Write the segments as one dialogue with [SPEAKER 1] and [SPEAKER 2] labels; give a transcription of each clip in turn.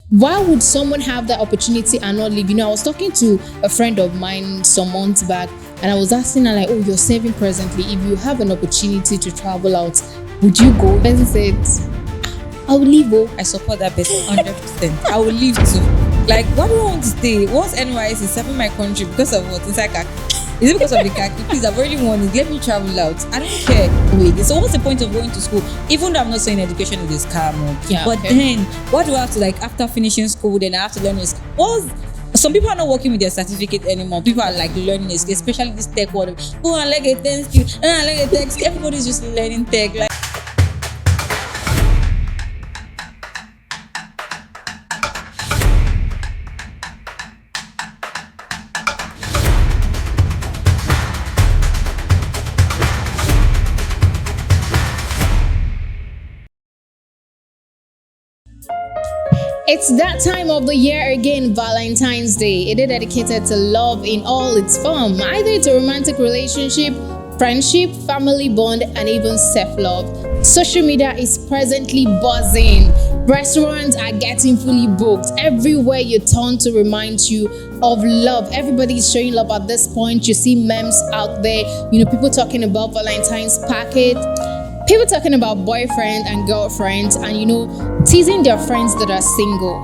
[SPEAKER 1] Why would someone have that opportunity and not leave? I was talking to a friend of mine some months back, and I was asking her, like, oh, you're serving presently. If you have an opportunity to travel out, would you go? The person said, I will leave. Oh,
[SPEAKER 2] I support that person 100%. I will leave too. Like, what do I want to stay? Once NYS is serving my country because of what? Inside khaki. Is it because of the khaki? Please, I've already won it. Let me travel out. I don't care. Wait, so what's the point of going to school? Even though I'm not saying education is scam, but then what do I have to, like, after finishing school, then I have to learn this? Some people are not working with their certificate anymore. People are like learning this, especially this tech world. Oh, I like a tech skill. I like a tech skill. Everybody's just learning tech. Like,
[SPEAKER 1] it's that time of the year again, Valentine's Day. It is dedicated to love in all its form. Either it's a romantic relationship, friendship, family bond, and even self-love. Social media is presently buzzing. Restaurants are getting fully booked. Everywhere you turn to remind you of love. Everybody is showing love at this point. You see memes out there. People talking about Valentine's packet. People talking about boyfriend and girlfriends and, teasing their friends that are single.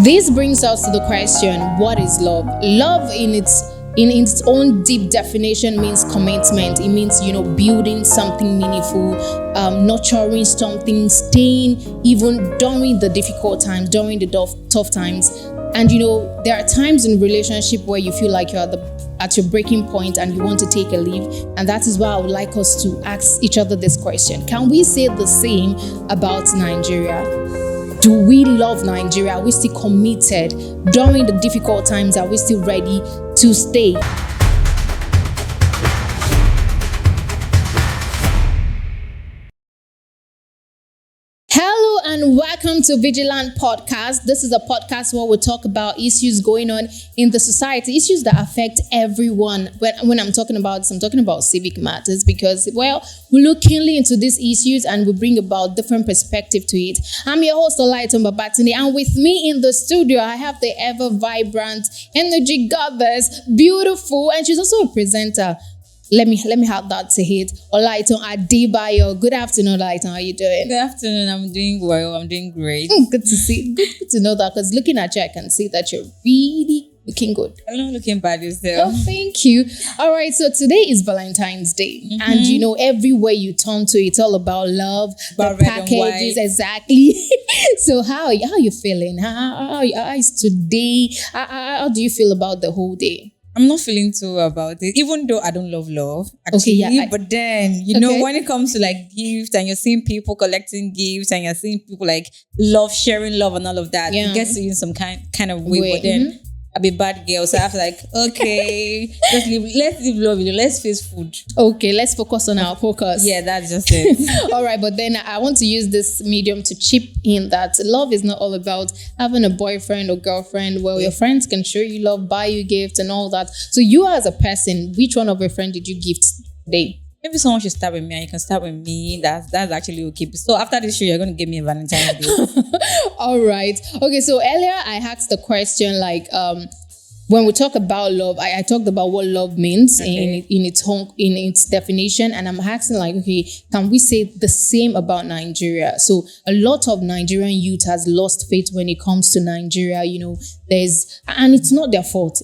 [SPEAKER 1] This brings us to the question, what is love? Love in its own deep definition means commitment. It means, building something meaningful, nurturing something, staying even during the difficult times, during the tough times. And, there are times in relationship where you feel like you're at your breaking point and you want to take a leave. And that is why I would like us to ask each other this question. Can we say the same about Nigeria? Do we love Nigeria? Are we still committed? During the difficult times, are we still ready to stay? Hello and welcome to Veegilants Podcast. This is a podcast where we talk about issues going on in the society, issues that affect everyone. When I'm talking about this, I'm talking about civic matters because, we look keenly into these issues and we bring about different perspective to it. I'm your host, Olaiton Babatini, and with me in the studio, I have the ever vibrant energy goddess, beautiful, and she's also a presenter. Let me have that to hit. Olaiton Adebayo. Good afternoon, Olaiton. How are you doing?
[SPEAKER 2] Good afternoon. I'm doing well. I'm doing great.
[SPEAKER 1] Good to see. Good to know that, because looking at you, I can see that you're really looking good.
[SPEAKER 2] I'm not looking bad yourself.
[SPEAKER 1] Oh, thank you. All right. So today is Valentine's Day, and everywhere you turn to, it's all about love.
[SPEAKER 2] About
[SPEAKER 1] the
[SPEAKER 2] red and
[SPEAKER 1] packages,
[SPEAKER 2] white.
[SPEAKER 1] Exactly. So how are you feeling? How is today? How do you feel about the whole day?
[SPEAKER 2] I'm not feeling too about it, even though I don't love love, actually.
[SPEAKER 1] Okay, yeah,
[SPEAKER 2] but then, when it comes to like gifts and you're seeing people collecting gifts and you're seeing people like sharing love and all of that, it gets to you in some kind of way. But then I'll be a bad girl, so I have to like, okay, let's leave love, let's face food.
[SPEAKER 1] Okay, let's focus on our focus.
[SPEAKER 2] Yeah, that's just it.
[SPEAKER 1] All right, but then I want to use this medium to chip in that love is not all about having a boyfriend or girlfriend. Well, your friends can show you love, buy you gifts and all that. So you as a person, which one of your friends did you gift today?
[SPEAKER 2] Maybe someone should start with me and you can start with me. That's actually okay. So after this show, you're going to give me a Valentine's Day.
[SPEAKER 1] All right. Okay, so earlier I asked the question like, when we talk about love, I talked about what love means in its definition, and I'm asking like, okay, can we say the same about Nigeria? So a lot of Nigerian youth has lost faith when it comes to Nigeria. And it's not their fault.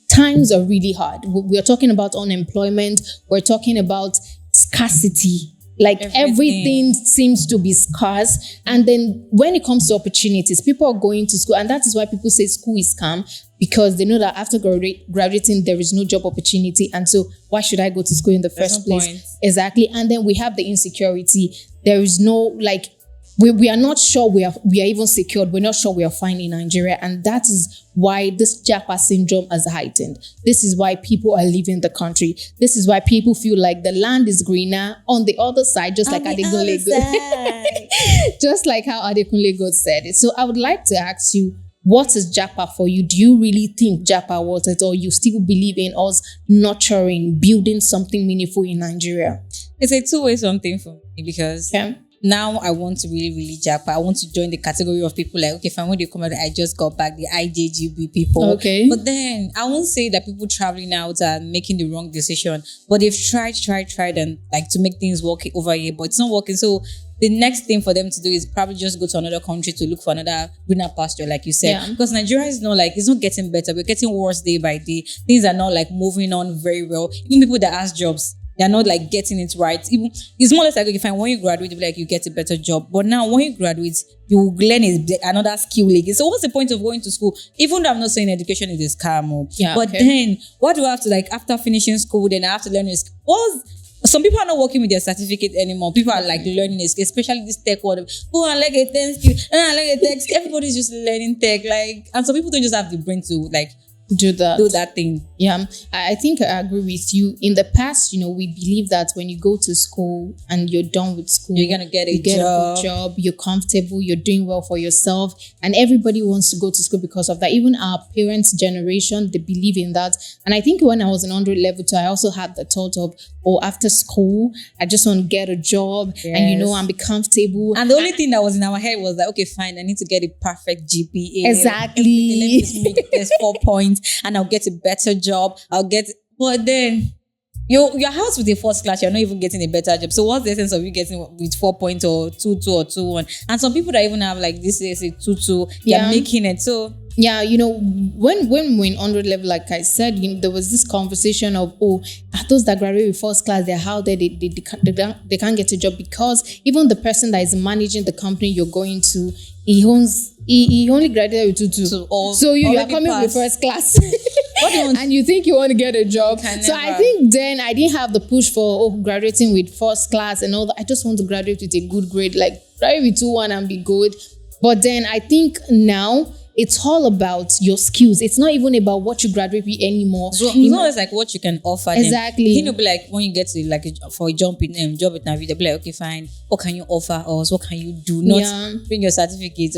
[SPEAKER 1] Times are really hard. We're talking about unemployment. We're talking about scarcity. Like everything seems to be scarce. And then when it comes to opportunities, people are going to school. And that is why people say school is scam, because they know that after graduating, there is no job opportunity. And so why should I go to school in the first place?
[SPEAKER 2] Point.
[SPEAKER 1] Exactly. And then we have the insecurity. There is no like, we are not sure we are even secured. We're not sure we are fine in Nigeria. And that is why this Japa syndrome has heightened. This is why people are leaving the country. This is why people feel like the land is greener on the other side, just like Adekunle God. Just like how Adekunle God said it. So I would like to ask you, what is Japa for you? Do you really think Japa was it, or you still believe in us nurturing, building something meaningful in Nigeria?
[SPEAKER 2] It's a two-way something for me because now I want to really, really japa. I want to join the category of people like, okay, fine, when they come out, I just got back, the IJGB people.
[SPEAKER 1] Okay.
[SPEAKER 2] But then I won't say that people traveling out are making the wrong decision, but they've tried and like to make things work over here, but it's not working. So the next thing for them to do is probably just go to another country to look for another greener pasture, like you said.
[SPEAKER 1] Yeah.
[SPEAKER 2] Because Nigeria is not like, it's not getting better. We're getting worse day by day. Things are not like moving on very well. Even people that ask jobs, they're not like getting it right. Even it's more or less like, okay, fine, when you graduate, you'll be like, you get a better job. But now when you graduate, you learn another skill again. So what's the point of going to school? Even though I'm not saying education is a scam, but then what do I have to, like, after finishing school, then I have to learn a skill? Some people are not working with their certificate anymore. People are like learning it, especially this tech world. Oh, I like a tech skill. I like a tech skill. Everybody's just learning tech. Like, and some people don't just have the brain to like do that thing.
[SPEAKER 1] Yeah, I think I agree with you. In the past, we believe that when you go to school and you're done with school,
[SPEAKER 2] you're gonna get a
[SPEAKER 1] good job, you're comfortable, you're doing well for yourself, and everybody wants to go to school because of that. Even our parents' generation, they believe in that. And I think when I was in 100 level 2, I also had the thought of, after school, I just want to get a job and and be comfortable.
[SPEAKER 2] And the only thing that was in our head was like, okay, fine, I need to get a perfect GPA.
[SPEAKER 1] Exactly.
[SPEAKER 2] Let me just make this 4 points and I'll get a better job. But then your house with a first class, you're not even getting a better job. So what's the essence of you getting with 4 points or 2.2 or 2.1? And some people that even have like this is a 2.2, they're making it. So
[SPEAKER 1] yeah, when we're in 100 level, like I said, there was this conversation of, those that graduate with first class, they're how they can't get a job because even the person that is managing the company you're going to, he only graduated with 2.2. So you are coming with first class. And you think you want to get a job. So I think then I didn't have the push for graduating with first class and all that. I just want to graduate with a good grade, like graduate with 2.1 and be good. But then I think now it's all about your skills. It's not even about what you graduate with anymore.
[SPEAKER 2] So it's always like what you can offer them.
[SPEAKER 1] Exactly.
[SPEAKER 2] You'll be like, when you get to like for a job with Navi, they'll be like, okay, fine. What can you offer us? What can you do? Not bring your certificate.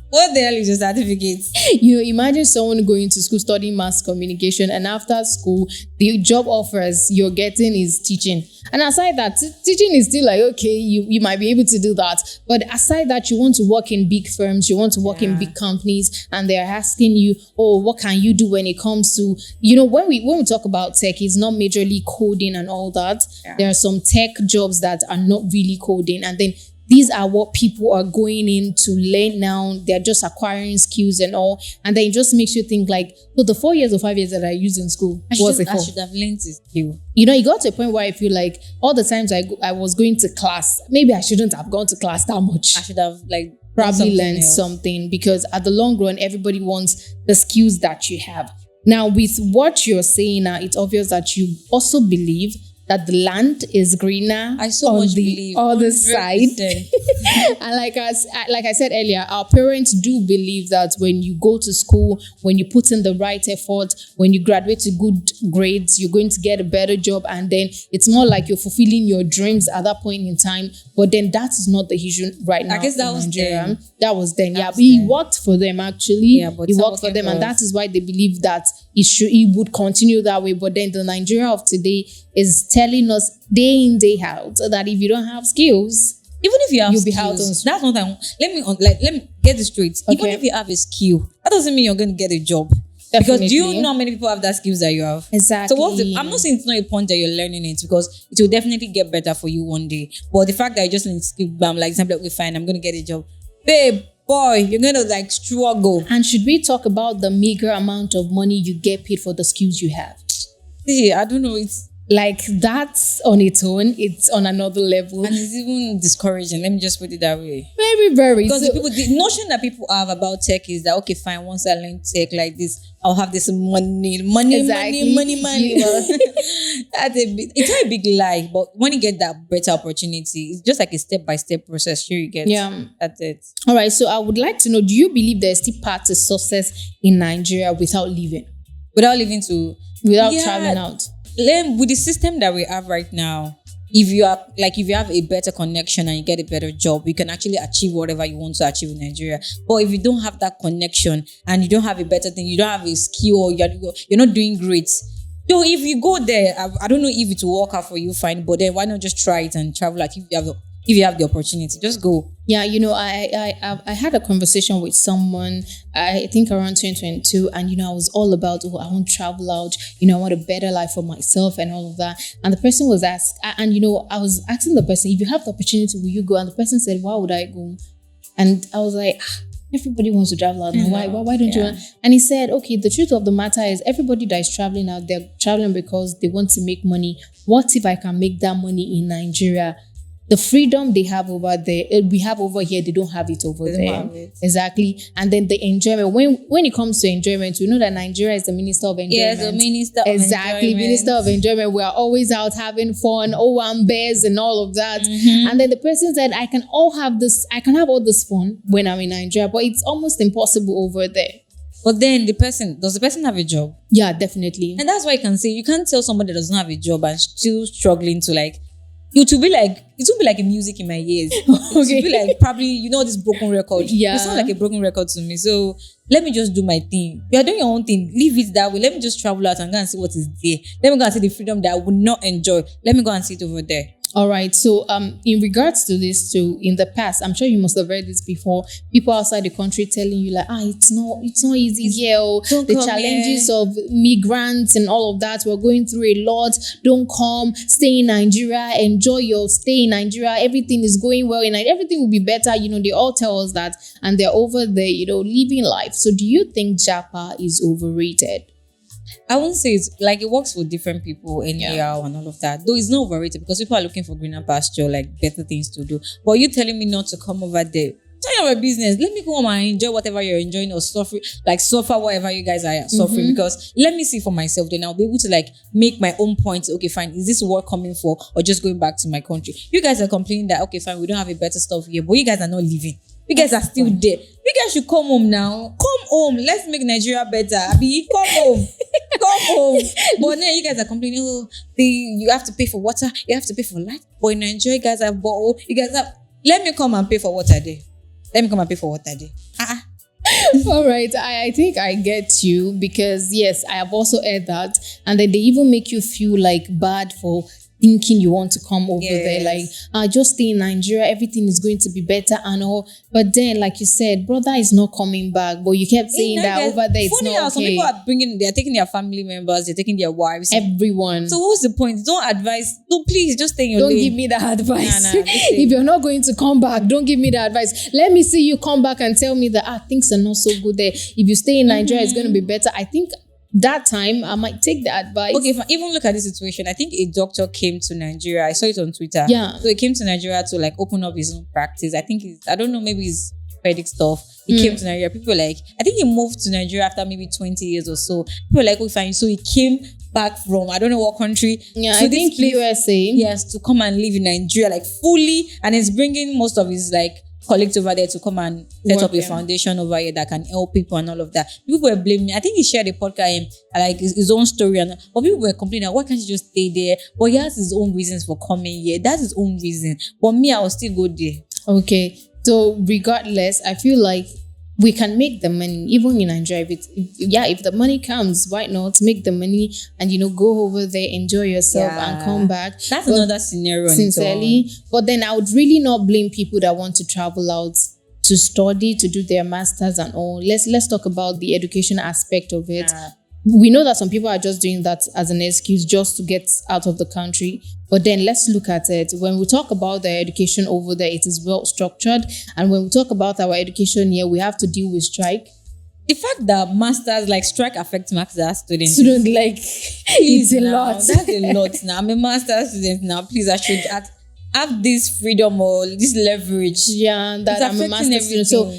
[SPEAKER 2] What the hell is your certificate?
[SPEAKER 1] Imagine someone going to school studying mass communication, and after school, the job offers you're getting is teaching. And aside that, teaching is still like, okay, you might be able to do that. But aside that, you want to work in big firms, you want to work in big companies, and they're asking you, what can you do when it comes to, when we talk about tech, it's not majorly coding and all that. Yeah. There are some tech jobs that are not really coding, and then these are what people are going in to learn now. They're just acquiring skills and all. And then it just makes you think like, the 4 years or 5 years that I used in school,
[SPEAKER 2] I should have learned this skill.
[SPEAKER 1] It got to a point where I feel like all the times I was going to class, maybe I shouldn't have gone to class that much.
[SPEAKER 2] I should have
[SPEAKER 1] probably learned something, because at the long run, everybody wants the skills that you have. Now, with what you're saying now, it's obvious that you also believe that the land is greener on the other side. And like I said earlier, our parents do believe that when you go to school, when you put in the right effort, when you graduate to good grades, you're going to get a better job, and then it's more like you're fulfilling your dreams at that point in time. But then that is not the issue right now.
[SPEAKER 2] I guess that was Nigeria.
[SPEAKER 1] That was then. But he worked for them actually. But he worked for them, and that is why they believe that it would continue that way. But then the Nigeria of today is telling us day in, day out that if you don't have skills,
[SPEAKER 2] even if you have
[SPEAKER 1] you'll
[SPEAKER 2] skills,
[SPEAKER 1] be out on.
[SPEAKER 2] That's not that. Let me get this straight. Okay. Even if you have a skill, that doesn't mean you're going to get a job. Definitely. Because do you know how many people have that skills that you have?
[SPEAKER 1] Exactly.
[SPEAKER 2] So I'm not saying it's not a point that you're learning it, because it will definitely get better for you one day. But the fact that you just need skill, like example, okay, fine, I'm going to get a job. Babe, boy, you're going to struggle.
[SPEAKER 1] And should we talk about the meager amount of money you get paid for the skills you have?
[SPEAKER 2] See, I don't know. It's
[SPEAKER 1] like that's on its own. It's on another level.
[SPEAKER 2] And it's even discouraging. Let me just put it that way.
[SPEAKER 1] Very, very.
[SPEAKER 2] Because the notion that people have about tech is that, okay, fine, once I learn tech like this, I'll have this money.
[SPEAKER 1] Exactly.
[SPEAKER 2] Money. It's not a big lie, but when you get that better opportunity, it's just like a step-by-step process. Sure, you get.
[SPEAKER 1] Yeah.
[SPEAKER 2] That's it.
[SPEAKER 1] All right. So I would like to know, do you believe there's still path to success in Nigeria without leaving?
[SPEAKER 2] Without
[SPEAKER 1] traveling out?
[SPEAKER 2] With the system that we have right now, if you have a better connection and you get a better job, you can actually achieve whatever you want to achieve in Nigeria. But if you don't have that connection and you don't have a better thing, you don't have a skill, or you're not doing great. So if you go there, I don't know if it will work out for you, fine. But then why not just try it and travel? Like if you have if you have the opportunity, just go.
[SPEAKER 1] Yeah, I had a conversation with someone, I think around 2022, and I was all about, I want to travel out, I want a better life for myself and all of that. And the person was asked, and I was asking the person, if you have the opportunity, will you go? And the person said, why would I go? And I was like, everybody wants to travel out now. Why don't you? And he said, okay, the truth of the matter is everybody that is traveling out, they're traveling because they want to make money. What if I can make that money in Nigeria? The freedom they have over there, we have over here, they don't have it over there. Exactly. And then the enjoyment. When it comes to enjoyment, we know that Nigeria is the minister of enjoyment.
[SPEAKER 2] Yes, the minister of enjoyment.
[SPEAKER 1] Exactly, minister of enjoyment. We are always out having fun, bears and all of that. And then the person said, I can have all this fun when I'm in Nigeria, but it's almost impossible over there.
[SPEAKER 2] But then does the person have a job?
[SPEAKER 1] Yeah, definitely.
[SPEAKER 2] And that's why you can't tell somebody that doesn't have a job and still struggling to it will be like a music in my ears. It will be like probably this broken record.
[SPEAKER 1] Yeah.
[SPEAKER 2] It sounds like a broken record to me. So let me just do my thing. You are doing your own thing. Leave it that way. Let me just travel out and go and see what is there. Let me go and see the freedom that I would not enjoy. Let me go and see it over there.
[SPEAKER 1] All right. So, in regards to this too, in the past, I'm sure you must have heard this before. People outside the country telling you like, it's not easy here. The challenges of migrants and all of that. We're going through a lot. Don't come. Stay in Nigeria. Enjoy your stay in Nigeria. Everything is going well. And everything will be better. They all tell us that, and they're over there, living life. So, do you think Japa is overrated?
[SPEAKER 2] I won't say it's like it works for different people anyhow and all of that. Though it's not overrated because people are looking for greener pasture, like better things to do. But you telling me not to come over there. Tell your business. Let me go home and enjoy whatever you're enjoying or suffer whatever you guys are suffering. Because let me see for myself. Then I'll be able to make my own points. Okay, fine. Is this worth coming for or just going back to my country? You guys are complaining that okay, fine, we don't have a better stuff here, but you guys are not living. You guys are still there. You guys should come home now. Come home. Let's make Nigeria better. Abi, come home. Come home. But now you guys are complaining, you have to pay for water. You have to pay for light. But in Nigeria, you guys have borrow. You guys have... Let me come and pay for water there. Let me come and pay for water there.
[SPEAKER 1] All right. I think I get you because, yes, I have also heard that. And then they even make you feel bad for thinking you want to come over there, just stay in Nigeria, everything is going to be better and all. But then, like you said, brother is not coming back, but you kept saying that over there it's not okay.
[SPEAKER 2] Some people they're taking their family members, they're taking their wives.
[SPEAKER 1] Everyone.
[SPEAKER 2] So what's the point? Don't advise. No, please, just stay in your lane.
[SPEAKER 1] Don't give me that advice. If you're not going to come back, don't give me that advice. Let me see you come back and tell me that things are not so good there. If you stay in Nigeria, it's going to be better. I think that time I might take the advice. Okay,
[SPEAKER 2] even look at this situation. I think a doctor came to Nigeria. I saw it on Twitter.
[SPEAKER 1] Yeah.
[SPEAKER 2] So he came to Nigeria to open up his own practice. I think I don't know, maybe it's Vedic stuff. He came to Nigeria. People I think he moved to Nigeria after maybe 20 years or so. People okay, fine. So he came back from I don't know what country.
[SPEAKER 1] Yeah, I think USA.
[SPEAKER 2] Yes, to come and live in Nigeria fully, and he's bringing most of his colleagues over there to come and set up a foundation over here that can help people and all of that. People were blaming me. I think he shared a podcast his own story, but people were complaining, why can't he just stay there? But he has his own reasons for coming here. That's his own reason. But me, I will still go there.
[SPEAKER 1] Okay. So regardless, I feel like we can make the money even in Nigeria. If the money comes, why not make the money and go over there, enjoy yourself and come back.
[SPEAKER 2] That's another scenario.
[SPEAKER 1] Sincerely, but then I would really not blame people that want to travel out to study, to do their masters and all. Let's talk about the education aspect of it. We know that some people are just doing that as an excuse just to get out of the country. But then let's look at it. When we talk about the education over there, it is well structured. And when we talk about our education here, we have to deal with strike.
[SPEAKER 2] The fact that masters strike affects master's students.
[SPEAKER 1] It's a lot.
[SPEAKER 2] That's a lot now. I'm a master's student now. Please, I should have this freedom or this leverage.
[SPEAKER 1] Yeah, that I'm a master's student. So,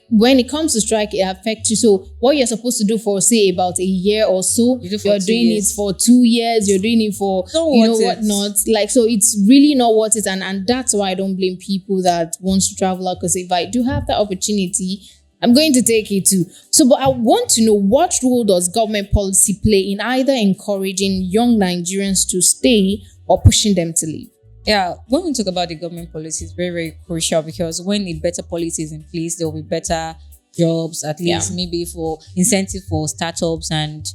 [SPEAKER 1] when it comes to strike, it affects you. So, what you're supposed to do for, say, about a year or so, you're doing it for 2 years, you're doing it for, whatnot. So, it's really not worth it. And that's why I don't blame people that want to travel out. Because if I do have that opportunity, I'm going to take it too. So, but I want to know, what role does government policy play in either encouraging young Nigerians to stay or pushing them to leave?
[SPEAKER 2] Yeah, when we talk about the government policy, it's very, very crucial because when a better policy is in place, there will be better jobs, at least maybe for incentive for startups and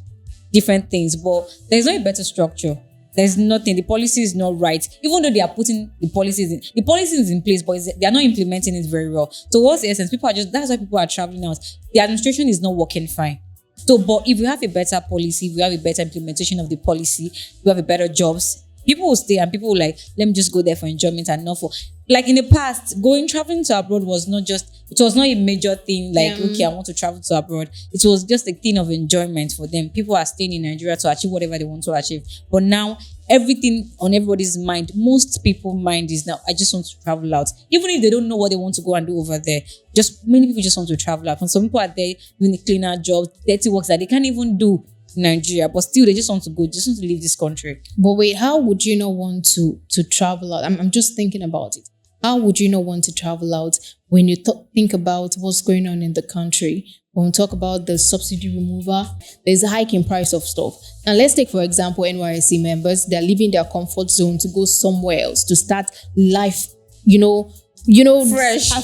[SPEAKER 2] different things. But there's no better structure. There's nothing. The policy is not right. Even though they are putting the policy is in place, but they are not implementing it very well. So what's the essence? That's why people are traveling out. The administration is not working fine. So, but if you have a better policy, if you have a better implementation of the policy, you have a better jobs, people will stay and people will let me just go there for enjoyment and not for, in the past, traveling to abroad was not a major thing. Okay, I want to travel to abroad. It was just a thing of enjoyment for them. People are staying in Nigeria to achieve whatever they want to achieve. But now, everything on everybody's mind, most people's mind is now, I just want to travel out. Even if they don't know what they want to go and do over there, many people just want to travel out. And some people are there doing the cleaner jobs, dirty works that they can't even do in Nigeria, but still they just want to leave this country.
[SPEAKER 1] But wait, how would you not want to travel out? I'm just thinking about it. How would you not want to travel out when you think about what's going on in the country? When we talk about the subsidy removal, there's a hike in price of stuff. Now, let's take, for example, NYSC members. They're leaving their comfort zone to go somewhere else to start life,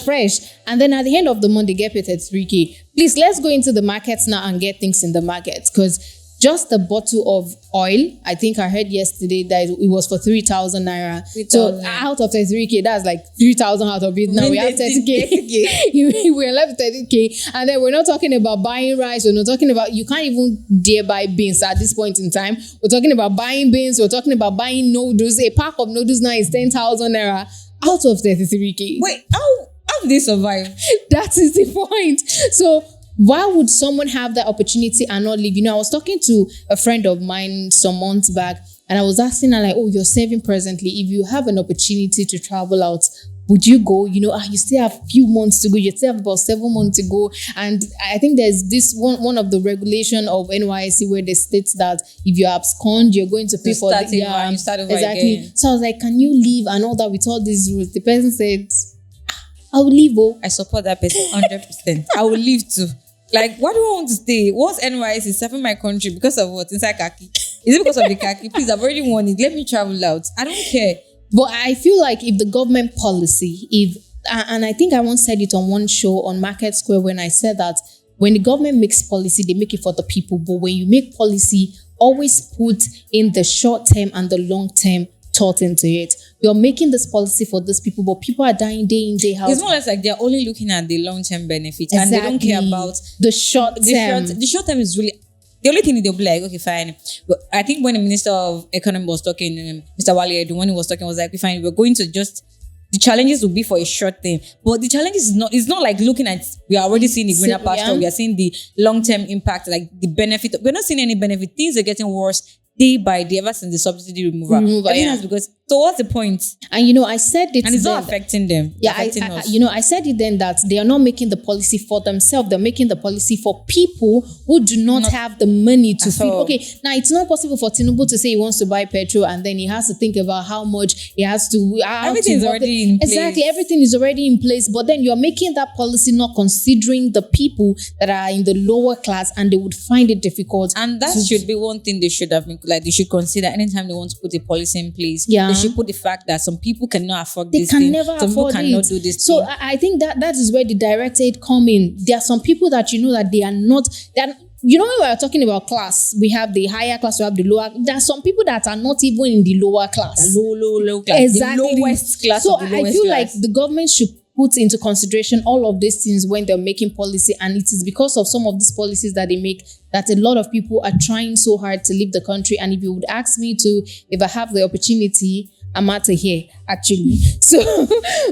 [SPEAKER 1] fresh. And then at the end of the month, they get paid 33K. Please, let's go into the markets now and get things in the markets, because just a bottle of oil, I think I heard yesterday that it was for 3,000 naira.
[SPEAKER 2] 3,000.
[SPEAKER 1] So out of 33K, that's like 3,000 out of it. Now we have 30K. We're left with 30K. And then we're not talking about buying rice. We're not talking about, you can't even dare buy beans at this point in time. We're talking about buying beans. We're talking about buying noodles. A pack of noodles now is 10,000 naira out of 33K.
[SPEAKER 2] Wait, how do they survive?
[SPEAKER 1] That is the point. So why would someone have that opportunity and not leave? I was talking to a friend of mine some months back, and I was asking her you're serving presently. If you have an opportunity to travel out, would you go? You still have a few months to go. You still have about 7 months to go. And I think there's this one of the regulation of NYSC where they state that if you abscond, you're going to pay for the
[SPEAKER 2] you start over
[SPEAKER 1] exactly.
[SPEAKER 2] Again.
[SPEAKER 1] So I was like, can you leave and all that with all these rules? The person said, I will leave.
[SPEAKER 2] I support that person 100%. I will leave too. Why do I want to stay? What's NYSC serving my country because of what? Inside khaki? Is it because of the khaki? Please, I've already won it. Let me travel out. I don't care.
[SPEAKER 1] But I feel like if the government policy, and I think I once said it on one show on Market Square when I said that when the government makes policy, they make it for the people. But when you make policy, always put in the short term and the long term thought into it. You're making this policy for these people, but people are dying day in, day out.
[SPEAKER 2] It's more or less like they're only looking at the long-term benefits, and they don't care about
[SPEAKER 1] the short term.
[SPEAKER 2] The short term is really the only thing they'll be like, okay, fine. But I think when the Minister of Economy was talking, Mr. Wale, when he was talking, was like, okay, fine, we're going to the challenges will be for a short term, but the challenge is not like looking at, we are already seeing the greener pasture, we are seeing the long-term impact, like the benefit. We're not seeing any benefit. Things are getting worse day by day ever since the subsidy removal. I think that's because, so what's the point?
[SPEAKER 1] And I said it,
[SPEAKER 2] and it's not affecting them.
[SPEAKER 1] Yeah, I said it then that they are not making the policy for themselves. They're making the policy for people who do not have the money to feed. Okay, now it's not possible for Tinubu to say he wants to buy petrol and then he has to think about how much he has to.
[SPEAKER 2] Everything's already in place.
[SPEAKER 1] Exactly, everything is already in place. But then you're making that policy not considering the people that are in the lower class, and they would find it difficult.
[SPEAKER 2] And that should be one thing they should have been they should consider anytime they want to put a policy in place.
[SPEAKER 1] Yeah.
[SPEAKER 2] They should put the fact that some people cannot afford
[SPEAKER 1] this thing.
[SPEAKER 2] Some people cannot do this
[SPEAKER 1] so
[SPEAKER 2] thing.
[SPEAKER 1] I think that is where the direct aid come in. There are some people that that they are not. When we are talking about class, we have the higher class, we have the lower. There are some people that are not even in the lower class.
[SPEAKER 2] The low class.
[SPEAKER 1] Exactly.
[SPEAKER 2] The lowest class.
[SPEAKER 1] So
[SPEAKER 2] of the lowest
[SPEAKER 1] I feel
[SPEAKER 2] class.
[SPEAKER 1] like the government should put into consideration all of these things when they're making policy, and it is because of some of these policies that they make that a lot of people are trying so hard to leave the country. And if you would ask me to, if I have the opportunity, I'm out of here, actually. So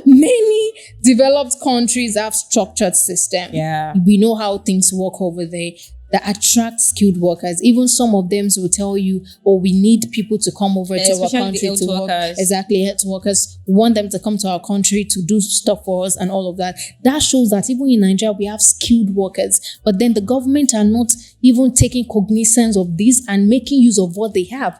[SPEAKER 1] many developed countries have structured system.
[SPEAKER 2] Yeah.
[SPEAKER 1] We know how things work over there that attract skilled workers. Even some of them will tell you, we need people to come over to our country to work. Exactly, health workers. We want them to come to our country to do stuff for us and all of that. That shows that even in Nigeria, we have skilled workers. But then the government are not even taking cognizance of this and making use of what they have.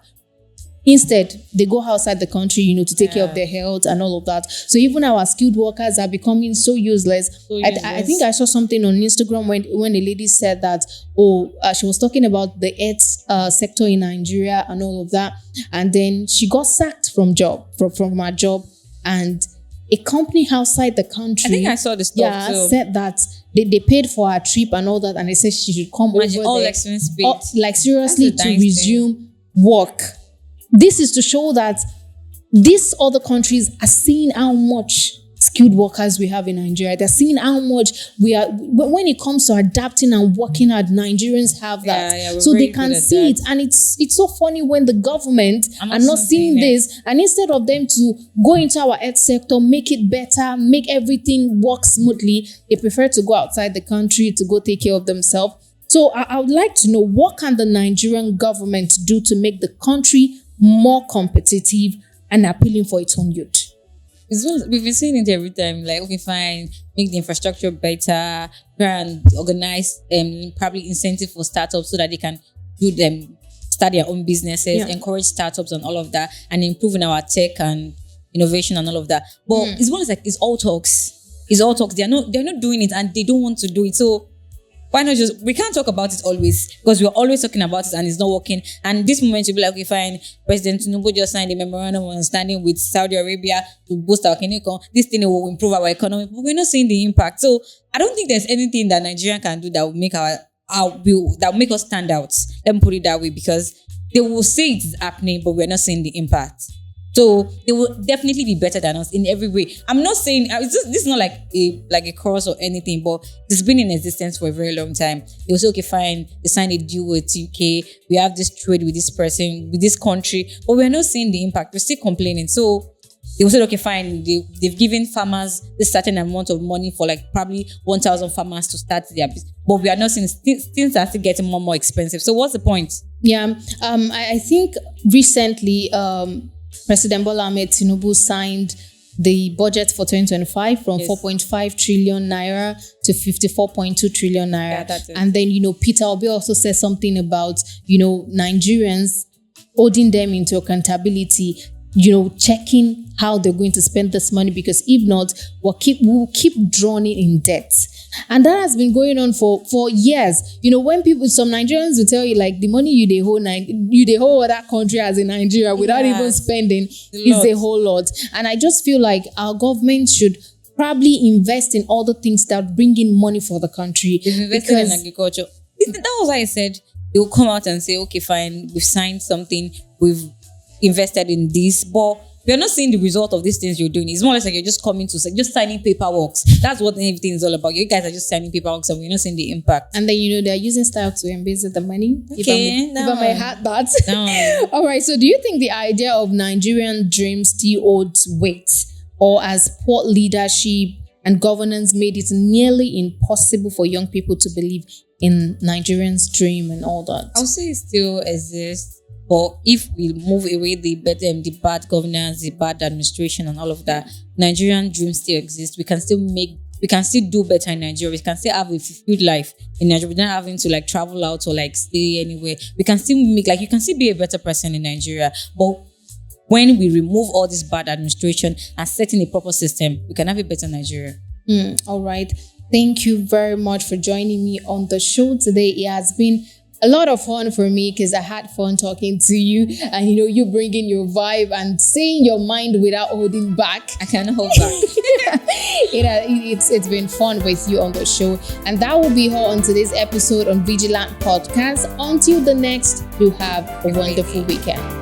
[SPEAKER 1] Instead, they go outside the country, to take care of their health and all of that. So even our skilled workers are becoming so useless. I think I saw something on Instagram when a lady said that, she was talking about the health sector in Nigeria and all of that. And then she got sacked from her job. And a company outside the country,
[SPEAKER 2] I think I saw the stuff too.
[SPEAKER 1] Said that they paid for her trip and all that. And they said she should come over
[SPEAKER 2] all
[SPEAKER 1] there.
[SPEAKER 2] expense paid.
[SPEAKER 1] Seriously, to resume work. This is to show that these other countries are seeing how much skilled workers we have in Nigeria. They're seeing how much we are, when it comes to adapting and working hard, Nigerians have that. So they can see it. And it's so funny when the government are not seeing this. And instead of them to go into our health sector, make it better, make everything work smoothly, they prefer to go outside the country to go take care of themselves. So I would like to know, what can the Nigerian government do to make the country more competitive and appealing for its own youth?
[SPEAKER 2] We've been saying it every time, like, okay, fine, make the infrastructure better, try and organize probably incentive for startups so that they can start their own businesses, encourage startups and all of that, and improving our tech and innovation and all of that. But it's more like it's all talks. It's all talks. They're not doing it, and they don't want to do it. So why not we can't talk about it always, because we're always talking about it and it's not working. And this moment you'll be like, okay, fine, President Tinubu just signed a memorandum of understanding with Saudi Arabia to boost our economy. This thing will improve our economy, but we're not seeing the impact. So I don't think there's anything that Nigeria can do that will make that will make us stand out. Let me put it that way, because they will say it is happening, but we're not seeing the impact. So they will definitely be better than us in every way. I'm not saying this is not like a cross or anything, but it's been in existence for a very long time. They will say, okay, fine, they signed a deal with UK. We have this trade with this person, with this country, but we're not seeing the impact. We're still complaining. So they will say, okay, fine, they've given farmers this certain amount of money for like probably 1,000 farmers to start their business, but we are not seeing things are still getting more and more expensive. So what's the point?
[SPEAKER 1] Yeah, I think recently, President Bola Ahmed Tinubu signed the budget for 2025 from 4.5 trillion naira to 54.2 trillion naira.
[SPEAKER 2] Yeah, that's it.
[SPEAKER 1] And then, Peter Obi also said something about, Nigerians holding them into accountability, checking how they're going to spend this money, because if not, we'll keep drowning in debt. And that has been going on for years. When some Nigerians will tell you, like, the money you they hold that country as in Nigeria without even spending is a whole lot. And I just feel like our government should probably invest in all the things that bring in money for the country.
[SPEAKER 2] Invested in agriculture. That was why I said they will come out and say, okay, fine, we've signed something, we've invested in this, but we're not seeing the result of these things you're doing. It's more or less like you're just coming to just signing paperwork. That's what everything is all about. You guys are just signing paperwork, and we're not seeing the impact.
[SPEAKER 1] And then, they're using style to embezzle the money.
[SPEAKER 2] Okay,
[SPEAKER 1] if I may add that. All right. So do you think the idea of Nigerian dreams still holds weight? Or as poor leadership and governance made it nearly impossible for young people to believe in Nigerians' dream and all that?
[SPEAKER 2] I'll say it still exists. But if we move away the bad governance, the bad administration and all of that, Nigerian dreams still exist. We can still do better in Nigeria. We can still have a fulfilled life in Nigeria without having to like travel out or like stay anywhere. We can still you can still be a better person in Nigeria. But when we remove all this bad administration and set in a proper system, we can have a better Nigeria.
[SPEAKER 1] All right. Thank you very much for joining me on the show today. It has been a lot of fun for me because I had fun talking to you, and you bringing your vibe and saying your mind without holding back.
[SPEAKER 2] I cannot hold back.
[SPEAKER 1] It's been fun with you on the show, and that will be all on today's episode on Veegilants Podcast. Until the next, you have a wonderful weekend.